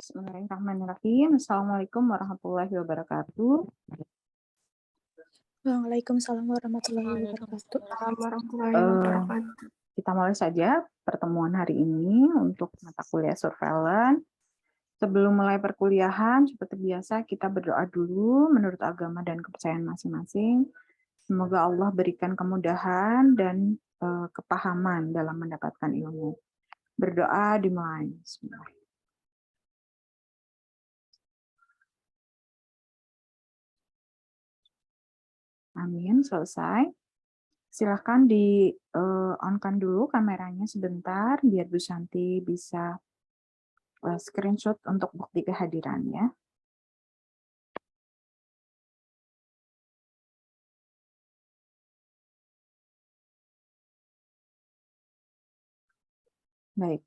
Bismillahirrahmanirrahim. Assalamualaikum warahmatullahi wabarakatuh. Waalaikumsalam warahmatullahi wabarakatuh. Kita mulai saja pertemuan hari ini untuk mata kuliah surveillance. Sebelum mulai perkuliahan, seperti biasa kita berdoa dulu menurut agama dan kepercayaan masing-masing. Semoga Allah berikan kemudahan dan kepahaman dalam mendapatkan ilmu. Berdoa dimulai. Bismillah. Amin, selesai. Silahkan di-on-kan dulu kameranya sebentar, biar Bu Santi bisa screenshot untuk bukti kehadirannya. Baik,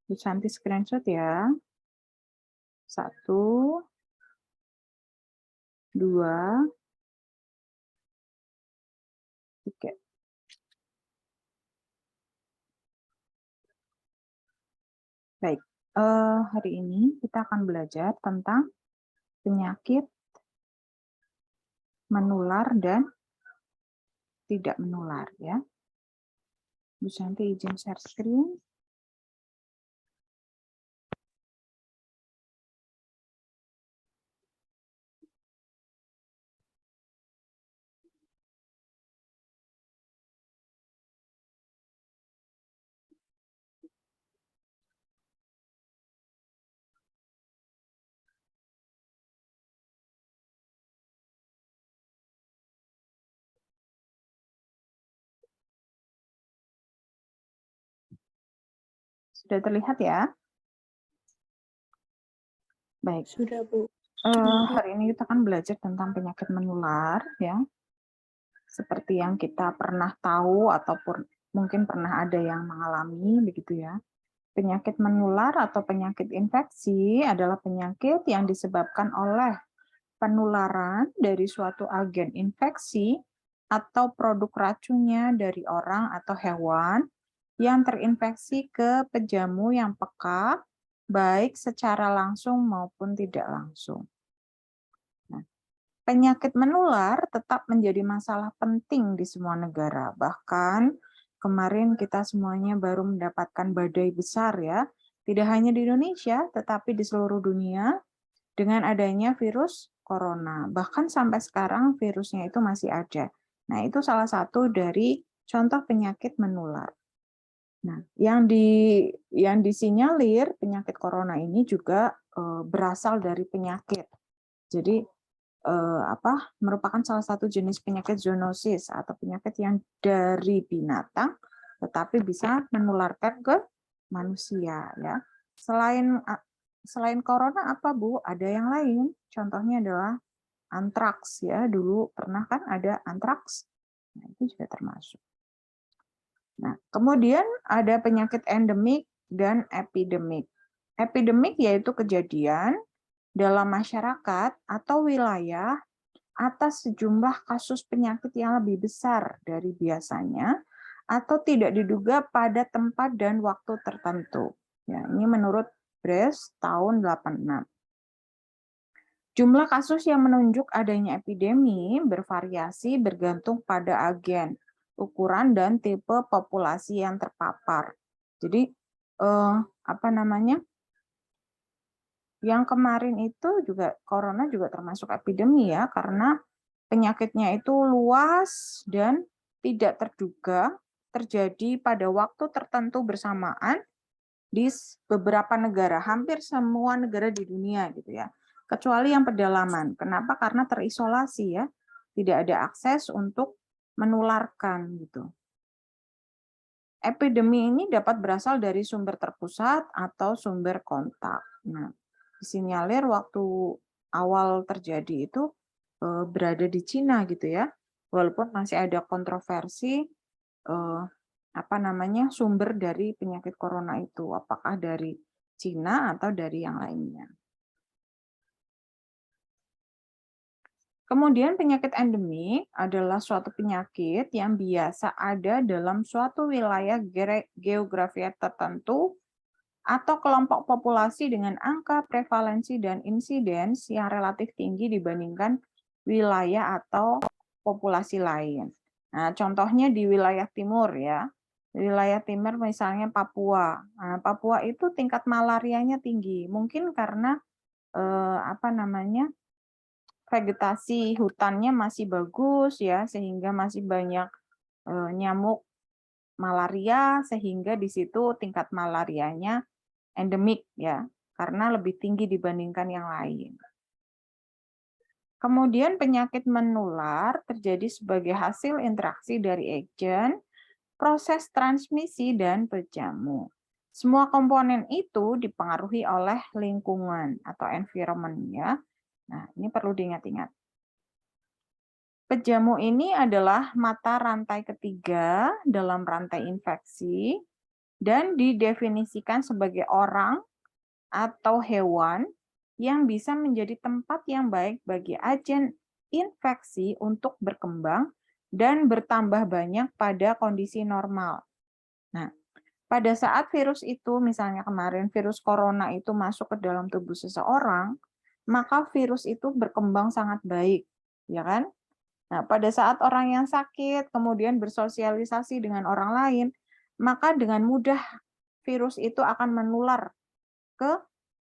Bu Santi screenshot ya. 1, 2, 3. Baik, hari ini kita akan belajar tentang penyakit menular dan tidak menular ya. Bu Santi izin share screen. Sudah terlihat ya? Baik. Sudah, Bu. Hari ini kita akan belajar tentang penyakit menular ya. Seperti yang kita pernah tahu ataupun mungkin pernah ada yang mengalami begitu ya. Penyakit menular atau penyakit infeksi adalah penyakit yang disebabkan oleh penularan dari suatu agen infeksi atau produk racunnya dari orang atau hewan yang terinfeksi ke pejamu yang peka, baik secara langsung maupun tidak langsung. Nah, penyakit menular tetap menjadi masalah penting di semua negara. Bahkan kemarin kita semuanya baru mendapatkan badai besar ya, tidak hanya di Indonesia, tetapi di seluruh dunia dengan adanya virus corona. Bahkan sampai sekarang virusnya itu masih ada. Nah, itu salah satu dari contoh penyakit menular. Nah, yang disinyalir penyakit corona ini juga berasal dari penyakit. Jadi merupakan salah satu jenis penyakit zoonosis atau penyakit yang dari binatang tetapi bisa menularkan ke manusia ya. Selain corona apa Bu? Ada yang lain. Contohnya adalah antraks ya. Dulu pernah kan ada antraks. Nah, itu juga termasuk. Nah, kemudian ada penyakit endemik dan epidemik. Epidemik yaitu kejadian dalam masyarakat atau wilayah atas sejumlah kasus penyakit yang lebih besar dari biasanya atau tidak diduga pada tempat dan waktu tertentu. Ya, ini menurut Bres tahun 86. Jumlah kasus yang menunjuk adanya epidemi bervariasi bergantung pada agen, ukuran dan tipe populasi yang terpapar. Jadi yang kemarin itu juga corona juga termasuk epidemi ya, karena penyakitnya itu luas dan tidak terduga, terjadi pada waktu tertentu bersamaan di beberapa negara, hampir semua negara di dunia gitu ya. Kecuali yang pedalaman. Kenapa? Karena terisolasi ya. Tidak ada akses untuk menularkan gitu. Epidemi ini dapat berasal dari sumber terpusat atau sumber kontak. Nah, disinyalir waktu awal terjadi itu berada di Cina gitu ya. Walaupun masih ada kontroversi sumber dari penyakit corona itu, apakah dari Cina atau dari yang lainnya. Kemudian penyakit endemik adalah suatu penyakit yang biasa ada dalam suatu wilayah geografi tertentu atau kelompok populasi dengan angka prevalensi dan insiden yang relatif tinggi dibandingkan wilayah atau populasi lain. Nah, contohnya di wilayah timur ya. Di wilayah timur misalnya Papua. Nah, Papua itu tingkat malarianya tinggi. Mungkin karena vegetasi hutannya masih bagus ya, sehingga masih banyak nyamuk malaria, sehingga di situ tingkat malarianya endemik ya, karena lebih tinggi dibandingkan yang lain. Kemudian penyakit menular terjadi sebagai hasil interaksi dari agen, proses transmisi, dan pejamu. Semua komponen itu dipengaruhi oleh lingkungan atau environment ya. Nah, ini perlu diingat-ingat. Pejamu ini adalah mata rantai ketiga dalam rantai infeksi dan didefinisikan sebagai orang atau hewan yang bisa menjadi tempat yang baik bagi agen infeksi untuk berkembang dan bertambah banyak pada kondisi normal. Nah, pada saat virus itu, misalnya kemarin virus corona itu masuk ke dalam tubuh seseorang, maka virus itu berkembang sangat baik, ya kan? Nah, pada saat orang yang sakit kemudian bersosialisasi dengan orang lain, maka dengan mudah virus itu akan menular ke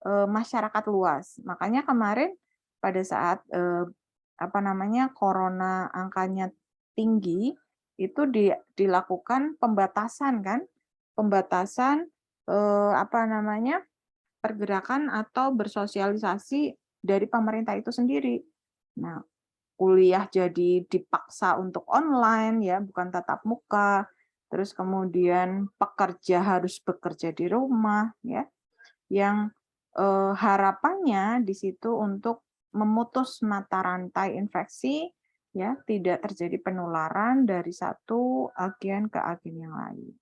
masyarakat luas. Makanya kemarin pada saat corona angkanya tinggi, itu dilakukan pembatasan kan, pembatasan pergerakan atau bersosialisasi dari pemerintah itu sendiri. Nah, kuliah jadi dipaksa untuk online ya, bukan tatap muka. Terus kemudian pekerja harus bekerja di rumah ya. Yang harapannya di situ untuk memutus mata rantai infeksi ya, tidak terjadi penularan dari satu agen ke agen yang lain.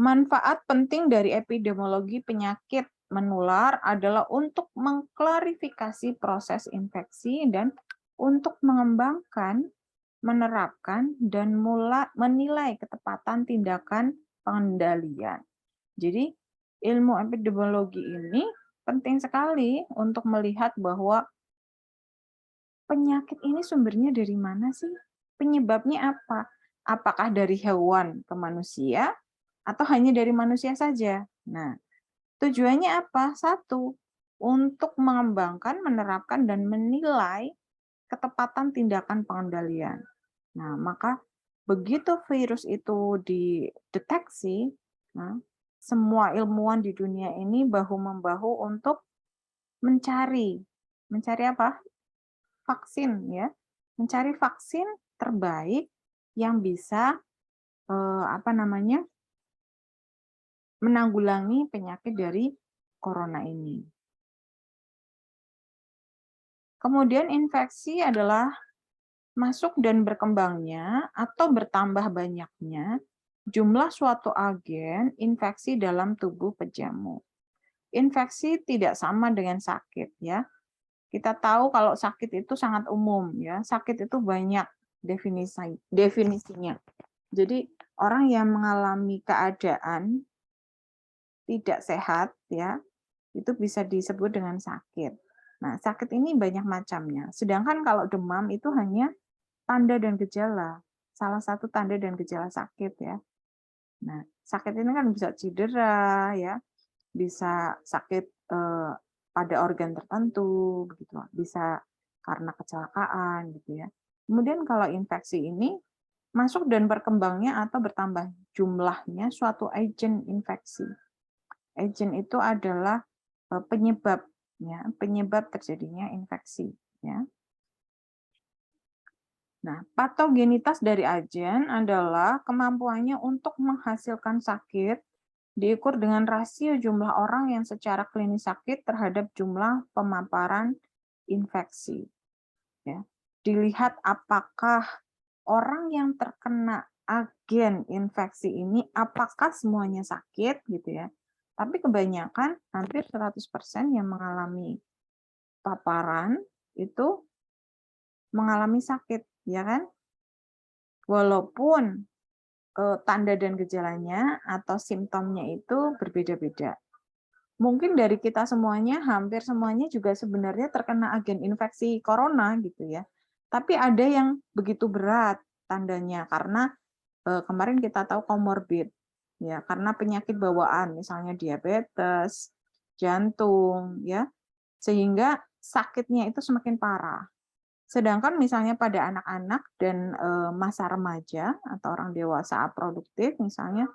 Manfaat penting dari epidemiologi penyakit menular adalah untuk mengklarifikasi proses infeksi dan untuk mengembangkan, menerapkan, dan menilai ketepatan tindakan pengendalian. Jadi, ilmu epidemiologi ini penting sekali untuk melihat bahwa penyakit ini sumbernya dari mana sih? Penyebabnya apa? Apakah dari hewan ke manusia atau hanya dari manusia saja? Nah, tujuannya apa? Satu, untuk mengembangkan, menerapkan, dan menilai ketepatan tindakan pengendalian. Nah, maka begitu virus itu dideteksi, nah, semua ilmuwan di dunia ini bahu-membahu untuk mencari apa? Vaksin ya, mencari vaksin terbaik yang bisa menanggulangi penyakit dari corona ini. Kemudian infeksi adalah masuk dan berkembangnya atau bertambah banyaknya jumlah suatu agen infeksi dalam tubuh pejamu. Infeksi tidak sama dengan sakit ya. Kita tahu kalau sakit itu sangat umum ya. Sakit itu banyak definisinya. Jadi orang yang mengalami keadaan tidak sehat ya, itu bisa disebut dengan sakit. Nah, sakit ini banyak macamnya. Sedangkan kalau demam itu hanya tanda dan gejala. Salah satu tanda dan gejala sakit ya. Nah, sakit ini kan bisa cedera ya, bisa sakit pada organ tertentu begitu, bisa karena kecelakaan gitu ya. Kemudian kalau infeksi ini masuk dan berkembangnya atau bertambah jumlahnya suatu agen infeksi. Agen itu adalah penyebab ya, penyebab terjadinya infeksi ya. Nah, patogenitas dari agen adalah kemampuannya untuk menghasilkan sakit diukur dengan rasio jumlah orang yang secara klinis sakit terhadap jumlah pemaparan infeksi. Ya. Dilihat apakah orang yang terkena agen infeksi ini apakah semuanya sakit gitu ya. Tapi kebanyakan hampir 100% yang mengalami paparan itu mengalami sakit, ya kan? Walaupun tanda dan gejalanya atau simptomnya itu berbeda-beda. Mungkin dari kita semuanya, hampir semuanya juga sebenarnya terkena agen infeksi corona gitu ya. Tapi ada yang begitu berat tandanya karena kemarin kita tahu komorbid ya, karena penyakit bawaan misalnya diabetes, jantung ya, sehingga sakitnya itu semakin parah. Sedangkan misalnya pada anak-anak dan masa remaja atau orang dewasa produktif misalnya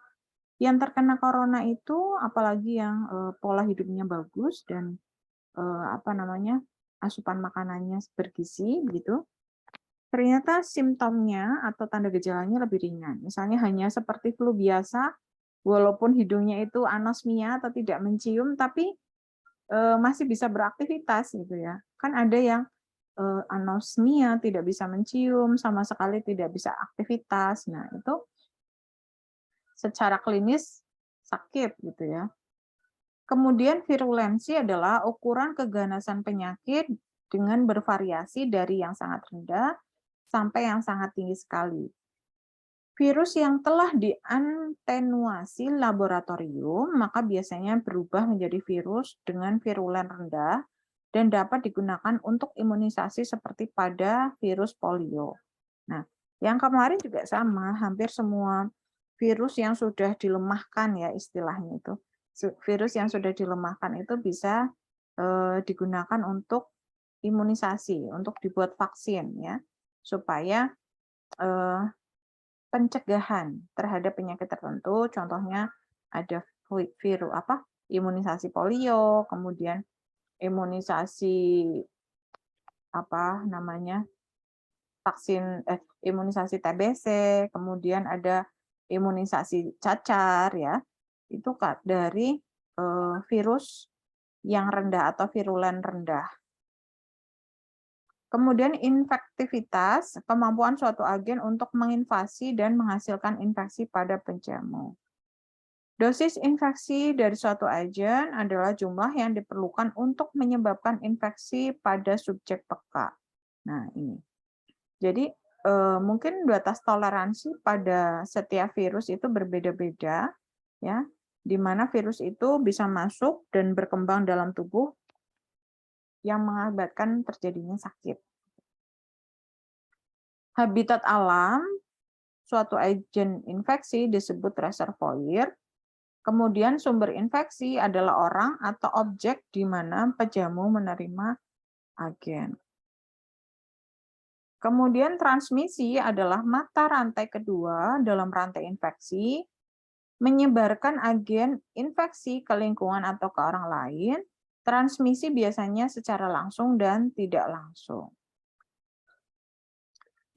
yang terkena corona itu apalagi yang pola hidupnya bagus dan apa namanya asupan makanannya bergizi begitu, ternyata simptomnya atau tanda gejalanya lebih ringan. Misalnya hanya seperti flu biasa, walaupun hidungnya itu anosmia atau tidak mencium, tapi masih bisa beraktivitas gitu ya. Kan ada yang anosmia, tidak bisa mencium, sama sekali tidak bisa aktivitas. Nah, itu secara klinis sakit gitu ya. Kemudian virulensi adalah ukuran keganasan penyakit dengan bervariasi dari yang sangat rendah sampai yang sangat tinggi sekali. Virus yang telah diantenuasi laboratorium, maka biasanya berubah menjadi virus dengan virulen rendah dan dapat digunakan untuk imunisasi seperti pada virus polio. Nah, yang kemarin juga sama, hampir semua virus yang sudah dilemahkan ya istilahnya itu. Virus yang sudah dilemahkan itu bisa digunakan untuk imunisasi, untuk dibuat vaksin ya, supaya pencegahan terhadap penyakit tertentu, contohnya ada virus imunisasi polio, kemudian imunisasi imunisasi TBC, kemudian ada imunisasi cacar ya. Itu dari virus yang rendah atau virulen rendah. Kemudian infektivitas, kemampuan suatu agen untuk menginvasi dan menghasilkan infeksi pada penjamu. Dosis infeksi dari suatu agen adalah jumlah yang diperlukan untuk menyebabkan infeksi pada subjek peka. Nah, ini. Jadi, mungkin batas toleransi pada setiap virus itu berbeda-beda, ya, di mana virus itu bisa masuk dan berkembang dalam tubuh yang mengakibatkan terjadinya sakit. Habitat alam suatu agen infeksi disebut reservoir. Kemudian sumber infeksi adalah orang atau objek di mana penjamu menerima agen. Kemudian transmisi adalah mata rantai kedua dalam rantai infeksi, menyebarkan agen infeksi ke lingkungan atau ke orang lain. Transmisi biasanya secara langsung dan tidak langsung.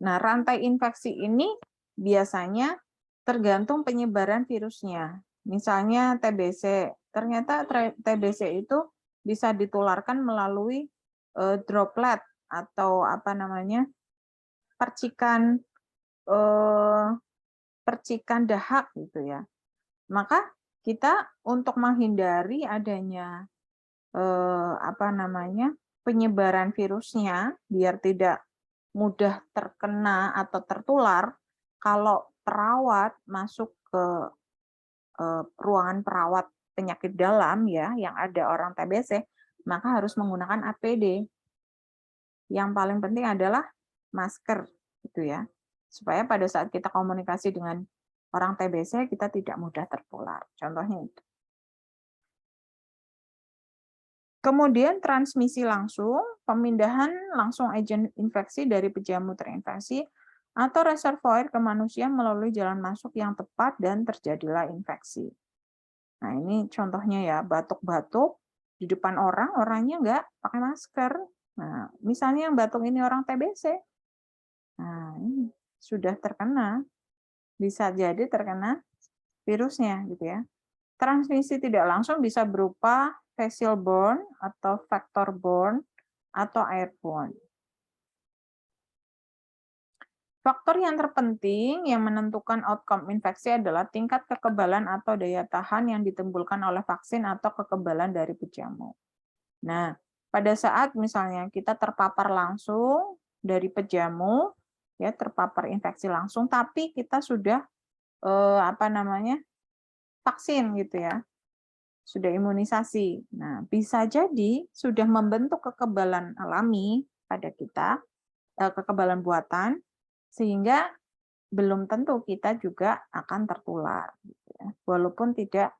Nah, rantai infeksi ini biasanya tergantung penyebaran virusnya. Misalnya TBC, ternyata TBC itu bisa ditularkan melalui droplet atau percikan percikan dahak gitu ya. Maka kita untuk menghindari adanya penyebaran virusnya biar tidak mudah terkena atau tertular, kalau perawat masuk ke ruangan perawat penyakit dalam ya yang ada orang TBC, maka harus menggunakan APD. Yang paling penting adalah masker gitu ya. Supaya pada saat kita komunikasi dengan orang TBC kita tidak mudah tertular. Contohnya itu. Kemudian transmisi langsung, pemindahan langsung agen infeksi dari penjamu terinfeksi atau reservoir ke manusia melalui jalan masuk yang tepat dan terjadilah infeksi. Nah, ini contohnya ya, batuk-batuk di depan orang, orangnya nggak pakai masker. Nah, misalnya yang batuk ini orang TBC. Nah, ini sudah terkena, bisa jadi terkena virusnya gitu ya. Transmisi tidak langsung bisa berupa facial borne atau vector borne atau airborne. Faktor yang terpenting yang menentukan outcome infeksi adalah tingkat kekebalan atau daya tahan yang ditimbulkan oleh vaksin atau kekebalan dari penjamu. Nah, pada saat misalnya kita terpapar langsung dari penjamu, ya terpapar infeksi langsung, tapi kita sudah vaksin gitu ya, sudah imunisasi. Nah, bisa jadi sudah membentuk kekebalan alami pada kita, kekebalan buatan, sehingga belum tentu kita juga akan tertular. Gitu ya. Walaupun tidak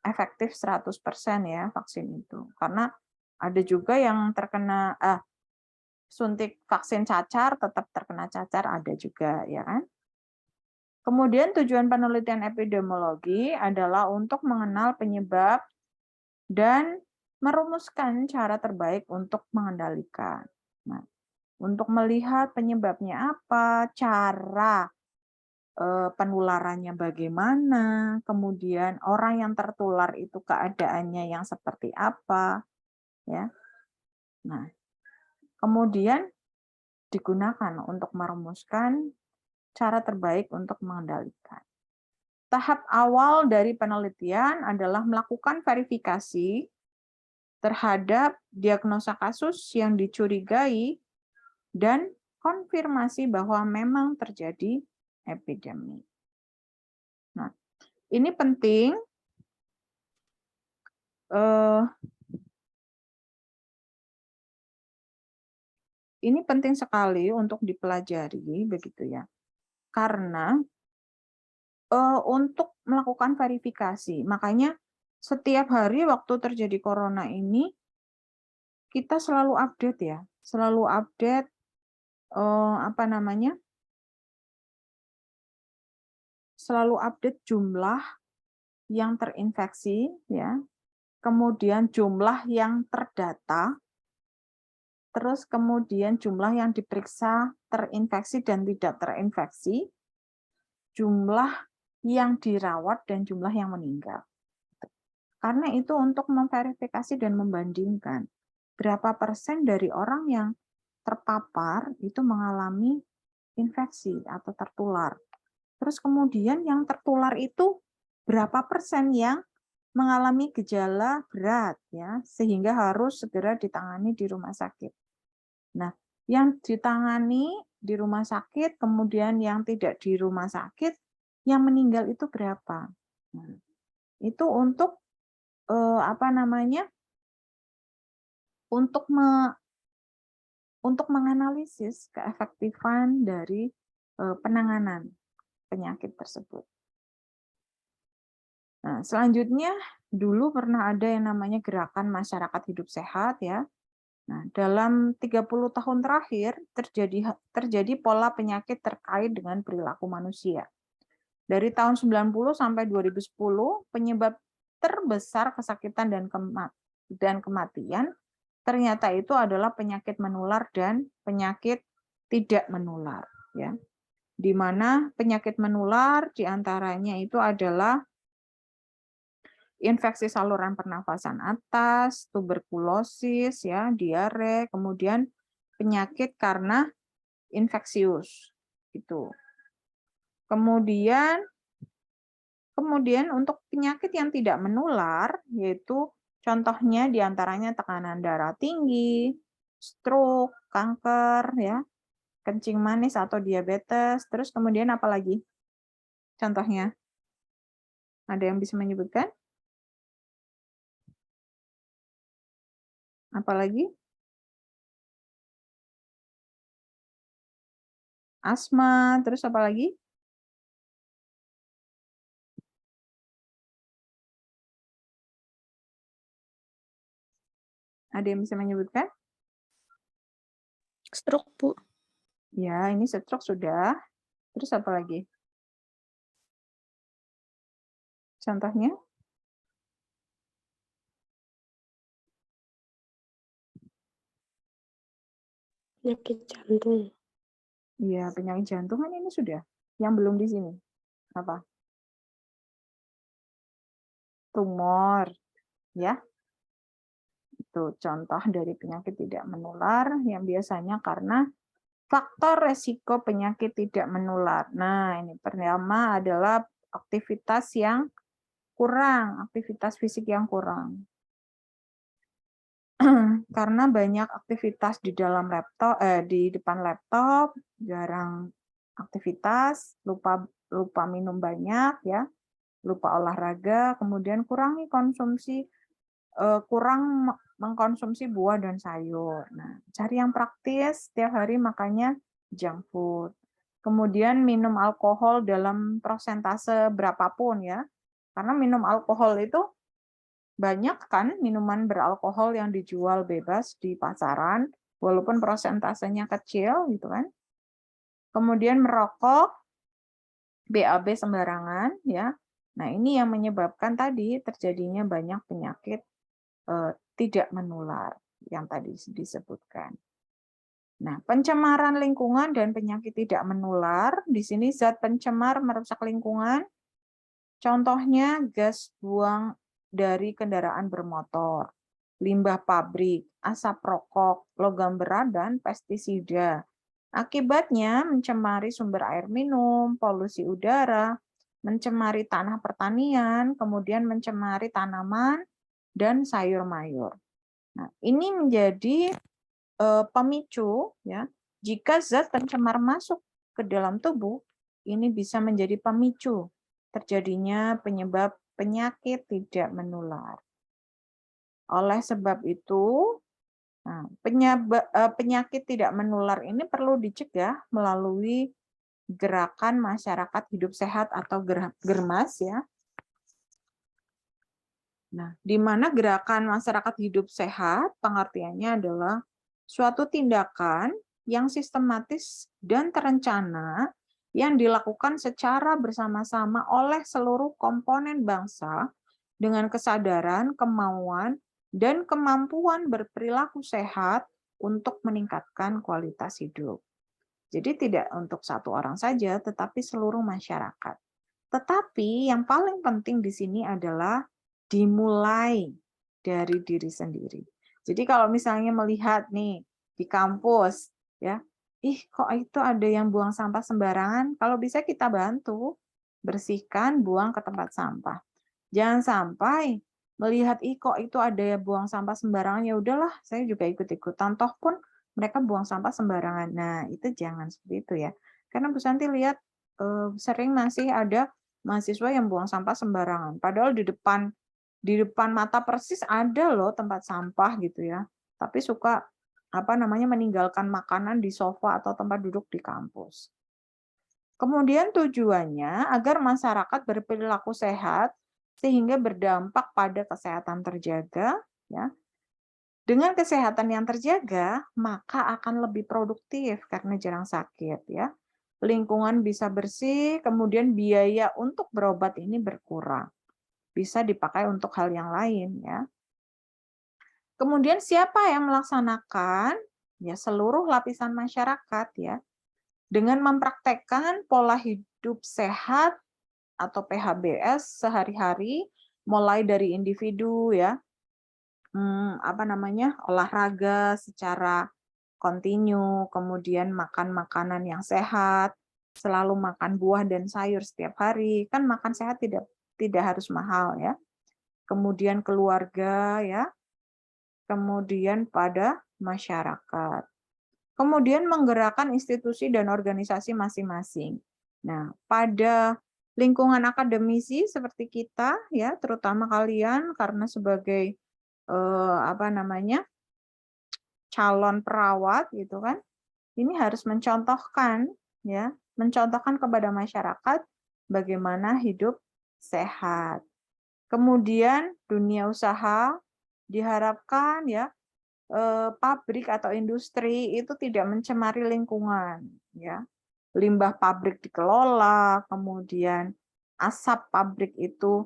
efektif 100% ya vaksin itu. Karena ada juga yang terkena suntik vaksin cacar tetap terkena cacar, ada juga ya kan. Kemudian tujuan penelitian epidemiologi adalah untuk mengenal penyebab dan merumuskan cara terbaik untuk mengendalikan. Nah, untuk melihat penyebabnya apa, cara penularannya bagaimana, kemudian orang yang tertular itu keadaannya yang seperti apa, ya. Nah, kemudian digunakan untuk merumuskan cara terbaik untuk mengendalikan. Tahap awal dari penelitian adalah melakukan verifikasi terhadap diagnosa kasus yang dicurigai dan konfirmasi bahwa memang terjadi epidemi. Nah, ini penting. Ini penting sekali untuk dipelajari, begitu ya. Karena untuk melakukan verifikasi, makanya setiap hari waktu terjadi corona ini kita selalu update ya, selalu update selalu update jumlah yang terinfeksi ya, kemudian jumlah yang terdata, terus kemudian jumlah yang diperiksa terinfeksi dan tidak terinfeksi, jumlah yang dirawat dan jumlah yang meninggal. Karena itu untuk memverifikasi dan membandingkan berapa persen dari orang yang terpapar itu mengalami infeksi atau tertular. Terus kemudian yang tertular itu berapa persen yang mengalami gejala berat ya, sehingga harus segera ditangani di rumah sakit. Nah, yang ditangani di rumah sakit, kemudian yang tidak di rumah sakit, yang meninggal itu berapa? Nah, itu untuk untuk menganalisis keefektifan dari penanganan penyakit tersebut. Nah, selanjutnya dulu pernah ada yang namanya gerakan masyarakat hidup sehat ya. Nah, dalam 30 tahun terakhir terjadi pola penyakit terkait dengan perilaku manusia. Dari tahun 90 sampai 2010, penyebab terbesar kesakitan dan kematian ternyata itu adalah penyakit menular dan penyakit tidak menular. Ya. Di mana penyakit menular diantaranya itu adalah infeksi saluran pernafasan atas, tuberkulosis, ya, diare, kemudian penyakit karena infeksius, gitu. Kemudian untuk penyakit yang tidak menular, yaitu contohnya diantaranya tekanan darah tinggi, stroke, kanker, ya, kencing manis atau diabetes. Terus kemudian apa lagi? Contohnya, ada yang bisa menyebutkan? Apalagi? Asma, terus apa lagi? Ada yang bisa menyebutkan? Stroke, Bu. Ya, ini stroke sudah. Terus apa lagi? Contohnya? Penyakit jantung. Iya, penyakit jantung kan ini sudah. Yang belum di sini. Apa? Tumor. Ya. Itu contoh dari penyakit tidak menular yang biasanya karena faktor resiko penyakit tidak menular. Nah, ini pertama adalah aktivitas yang kurang, aktivitas fisik yang kurang. Karena banyak aktivitas di dalam laptop, di depan laptop, jarang aktivitas, lupa minum banyak ya, lupa olahraga, kemudian kurangi konsumsi kurang mengkonsumsi buah dan sayur. Nah, cari yang praktis, setiap hari makanya junk food. Kemudian minum alkohol dalam persentase berapapun ya. Karena minum alkohol itu banyak kan minuman beralkohol yang dijual bebas di pasaran, walaupun prosentasenya kecil gitu kan. Kemudian merokok, BAB sembarangan ya. Nah, ini yang menyebabkan tadi terjadinya banyak penyakit tidak menular yang tadi disebutkan. Nah, pencemaran lingkungan dan penyakit tidak menular, di sini zat pencemar merusak lingkungan, contohnya gas buang dari kendaraan bermotor, limbah pabrik, asap rokok, logam berat, dan pestisida. Akibatnya mencemari sumber air minum, polusi udara, mencemari tanah pertanian, kemudian mencemari tanaman, dan sayur-mayur. Nah, ini menjadi pemicu ya. Jika zat pencemar masuk ke dalam tubuh, ini bisa menjadi pemicu terjadinya penyebab penyakit tidak menular. Oleh sebab itu, nah, penyakit tidak menular ini perlu dicegah melalui gerakan masyarakat hidup sehat atau Germas ya. Nah, di mana gerakan masyarakat hidup sehat pengertiannya adalah suatu tindakan yang sistematis dan terencana yang dilakukan secara bersama-sama oleh seluruh komponen bangsa dengan kesadaran, kemauan, dan kemampuan berperilaku sehat untuk meningkatkan kualitas hidup. Jadi tidak untuk satu orang saja, tetapi seluruh masyarakat. Tetapi yang paling penting di sini adalah dimulai dari diri sendiri. Jadi kalau misalnya melihat nih di kampus, ya, kok itu ada yang buang sampah sembarangan, kalau bisa kita bantu bersihkan, buang ke tempat sampah. Jangan sampai melihat kok itu ada yang buang sampah sembarangan, ya udahlah, saya juga ikut-ikutan, toh pun mereka buang sampah sembarangan. Nah, itu jangan seperti itu ya. Karena Bu Santi lihat sering masih ada mahasiswa yang buang sampah sembarangan. Padahal di depan mata persis ada loh tempat sampah gitu ya. Tapi suka meninggalkan makanan di sofa atau tempat duduk di kampus. Kemudian tujuannya agar masyarakat berperilaku sehat sehingga berdampak pada kesehatan terjaga ya. Dengan kesehatan yang terjaga, maka akan lebih produktif karena jarang sakit ya. Lingkungan bisa bersih, kemudian biaya untuk berobat ini berkurang. Bisa dipakai untuk hal yang lain ya. Kemudian siapa yang melaksanakan? Ya seluruh lapisan masyarakat ya. Dengan mempraktekkan pola hidup sehat atau PHBS sehari-hari mulai dari individu ya. Olahraga secara kontinu, kemudian makan makanan yang sehat, selalu makan buah dan sayur setiap hari. Kan makan sehat tidak harus mahal ya. Kemudian keluarga ya. Kemudian pada masyarakat. Kemudian menggerakkan institusi dan organisasi masing-masing. Nah, pada lingkungan akademisi seperti kita ya, terutama kalian karena sebagai calon perawat gitu kan, ini harus mencontohkan ya, mencontohkan kepada masyarakat bagaimana hidup sehat. Kemudian dunia usaha diharapkan ya pabrik atau industri itu tidak mencemari lingkungan ya. Limbah pabrik dikelola, kemudian asap pabrik itu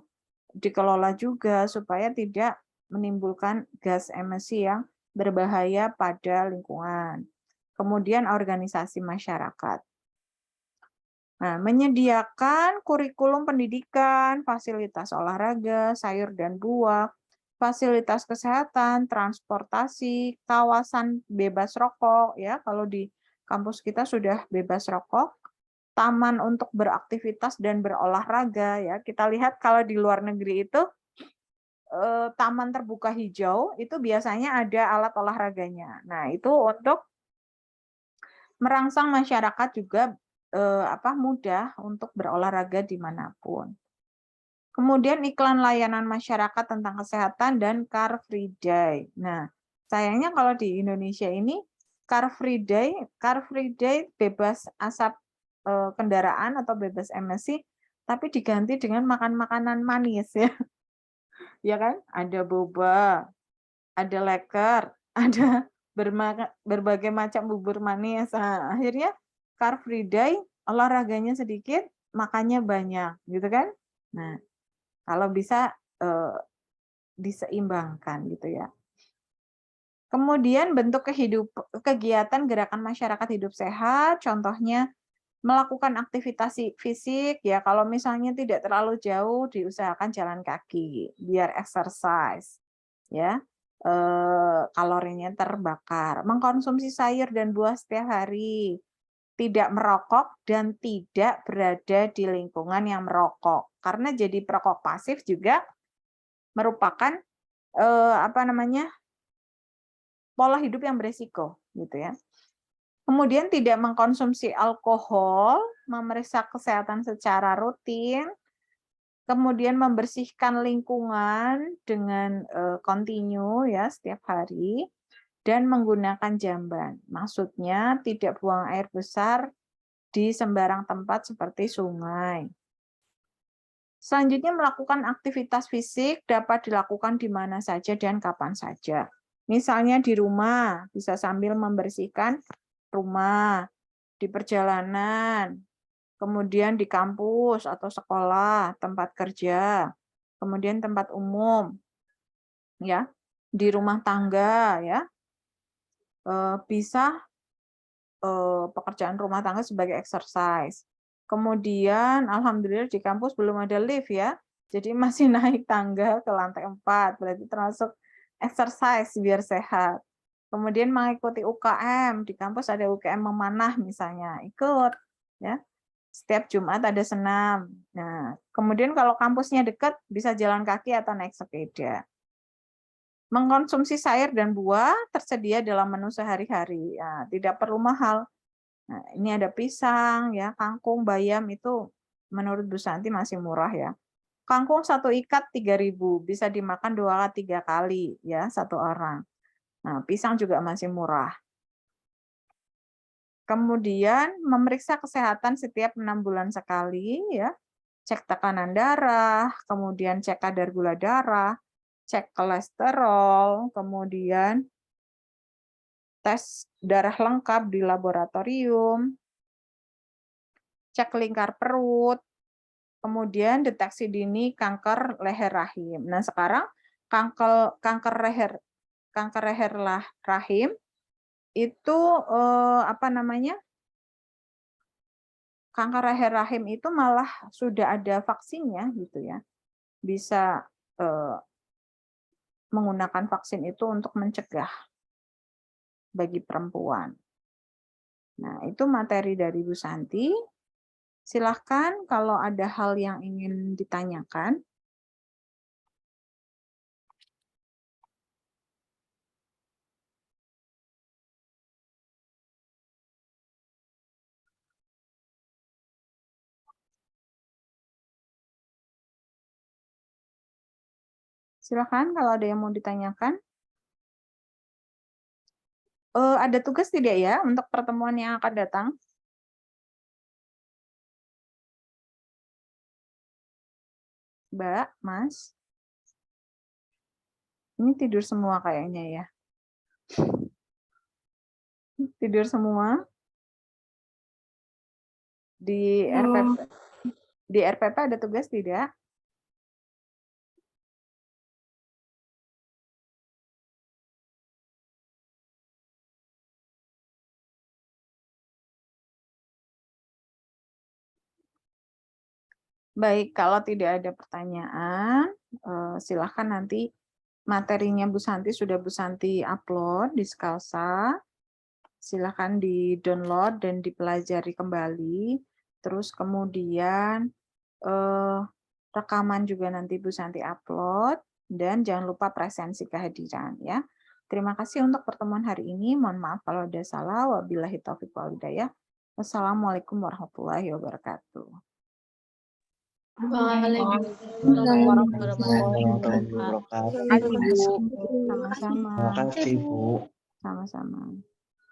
dikelola juga supaya tidak menimbulkan gas emisi yang berbahaya pada lingkungan. Kemudian organisasi masyarakat. Nah, menyediakan kurikulum pendidikan, fasilitas olahraga, sayur dan buah, fasilitas kesehatan, transportasi, kawasan bebas rokok ya, kalau di kampus kita sudah bebas rokok, taman untuk beraktivitas dan berolahraga ya. Kita lihat kalau di luar negeri itu taman terbuka hijau itu biasanya ada alat olahraganya. Nah, itu untuk merangsang masyarakat juga mudah untuk berolahraga dimanapun. Kemudian iklan layanan masyarakat tentang kesehatan dan Car Free Day. Nah, sayangnya kalau di Indonesia ini Car Free Day bebas asap kendaraan atau bebas emisi, tapi diganti dengan makan makanan manis ya, ya kan? Ada boba, ada leker, ada berbagai macam bubur manis. Nah, akhirnya Car Free Day olahraganya sedikit, makannya banyak, gitu kan? Nah, kalau bisa diseimbangkan gitu ya. Kemudian bentuk kegiatan gerakan masyarakat hidup sehat, contohnya melakukan aktivitas fisik ya. Kalau misalnya tidak terlalu jauh, diusahakan jalan kaki biar exercise ya. Kalorinya terbakar. Mengkonsumsi sayur dan buah setiap hari. Tidak merokok dan tidak berada di lingkungan yang merokok. Karena jadi perokok pasif juga merupakan pola hidup yang beresiko gitu ya. Kemudian tidak mengkonsumsi alkohol, memeriksa kesehatan secara rutin, kemudian membersihkan lingkungan dengan kontinu ya setiap hari, dan menggunakan jamban. Maksudnya tidak buang air besar di sembarang tempat seperti sungai. Selanjutnya, melakukan aktivitas fisik dapat dilakukan di mana saja dan kapan saja. Misalnya di rumah, bisa sambil membersihkan rumah, di perjalanan, kemudian di kampus atau sekolah, tempat kerja, kemudian tempat umum, ya, di rumah tangga, ya, bisa pekerjaan rumah tangga sebagai exercise. Kemudian alhamdulillah di kampus belum ada lift ya. Jadi masih naik tangga ke lantai 4, berarti termasuk exercise biar sehat. Kemudian mengikuti UKM, di kampus ada UKM memanah misalnya, ikut ya. Setiap Jumat ada senam. Nah, kemudian kalau kampusnya dekat bisa jalan kaki atau naik sepeda. Mengkonsumsi sayur dan buah tersedia dalam menu sehari-hari. Ya, tidak perlu mahal. Nah, ini ada pisang, ya, kangkung, bayam itu menurut Bu Santi masih murah ya. Kangkung 1 ikat 3.000, bisa dimakan 2-3 kali ya satu orang. Nah, pisang juga masih murah. Kemudian memeriksa kesehatan setiap 6 bulan sekali ya. Cek tekanan darah, kemudian cek kadar gula darah, cek kolesterol, kemudian tes darah lengkap di laboratorium, cek lingkar perut, kemudian deteksi dini kanker leher rahim. Nah, sekarang kanker leher rahim itu kanker leher rahim itu malah sudah ada vaksinnya gitu ya. Bisa menggunakan vaksin itu untuk mencegah bagi perempuan. Nah, itu materi dari Bu Santi. Silahkan kalau ada hal yang ingin ditanyakan. Silahkan kalau ada yang mau ditanyakan. Ada tugas tidak ya untuk pertemuan yang akan datang? Mbak, Mas? Ini tidur semua kayaknya ya. Tidur semua? Di RPP ada tugas tidak? Baik, kalau tidak ada pertanyaan, silahkan nanti materinya Bu Santi sudah Bu Santi upload di Skalsa. Silahkan di-download dan dipelajari kembali. Terus kemudian rekaman juga nanti Bu Santi upload. Dan jangan lupa presensi kehadiran ya. Terima kasih untuk pertemuan hari ini. Mohon maaf kalau ada salah. Wabillahi taufiq wal hidayah. Wassalamualaikum warahmatullahi wabarakatuh. Waalaikumsalam Warahmatullahi wabarakatuh. Sama-sama. Terima kasih, Bu. Sama-sama.